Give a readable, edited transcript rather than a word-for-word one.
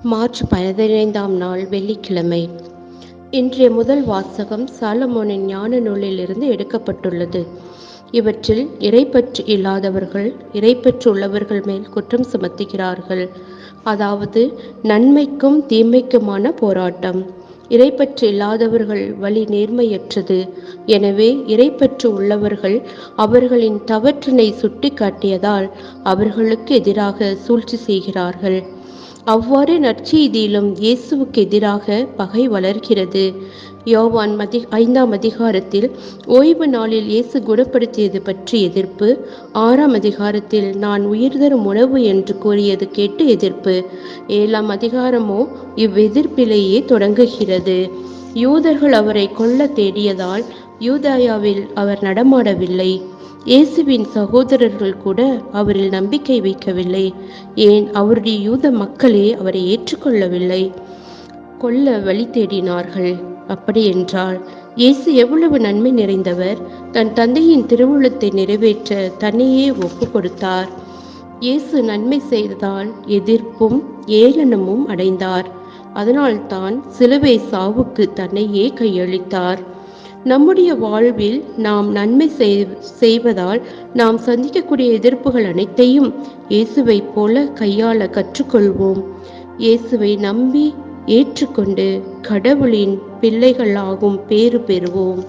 March 15ஆம் நாள் வெள்ளிக்கிழமை. இன்றைய முதல் வாசகம் சாலமோனின் ஞான நூலிலிருந்து எடுக்கப்பட்டுள்ளது. இவற்றில் இறைப்பற்று இல்லாதவர்கள் இறைப்பற்று உள்ளவர்கள் மேல் குற்றம் சுமத்துகிறார்கள். அதாவது நன்மைக்கும் தீமைக்குமான போராட்டம். இறைப்பற்று இல்லாதவர்கள் வழி நேர்மையற்றது. எனவே இறைப்பற்று உள்ளவர்கள் அவர்களின் தவற்றினை சுட்டி காட்டியதால் அவர்களுக்கு எதிராக சூழ்ச்சி செய்கிறார்கள். அவ்வாறு நற்செய்தியிலும் இயேசுவுக்கு எதிராக பகை வளர்கிறது. யோவான் 5ஆம் அதிகாரத்தில் ஓய்வு நாளில் இயேசு குணப்படுத்தியது பற்றி எதிர்ப்பு, 6ஆம் அதிகாரத்தில் நான் உயிர் தரும் உணவு என்று கூறியது கேட்டு எதிர்ப்பு, 7ஆம் அதிகாரமோ இவ்வெதிர்ப்பிலேயே தொடங்குகிறது. யூதர்கள் அவரை கொல்ல தேடியதால் யூதாயாவில் அவர் நடமாடவில்லை. இயேசுவின் சகோதரர்கள் கூட அவரில் நம்பிக்கை வைக்கவில்லை. ஏன், அவருடைய யூத மக்களே அவரை ஏற்றுக்கொள்ளவில்லை. கொல்ல வழி தேடினார்கள். அப்படியென்றால் இயேசு எவ்வளவு நன்மை நிறைந்தவர்! தன் தந்தையின் திருவுளத்தை நிறைவேற்ற தன்னையே ஒப்பு கொடுத்தார். இயேசு நன்மை செய்ததால் எதிர்ப்பும் ஏளனமும் அடைந்தார். அதனால்தான் சிலுவை சாவுக்கு தன்னையே கையளித்தார். நம்முடைய வாழ்வில் நாம் நன்மை செய்வதால் நாம் சந்திக்கக்கூடிய எதிர்ப்புகள் அனைத்தையும் இயேசுவைப் போல கையாள கற்றுக்கொள்வோம். இயேசுவை நம்பி ஏற்றுக்கொண்டு கடவுளின் பிள்ளைகளாகும் பேறு பெறுவோம்.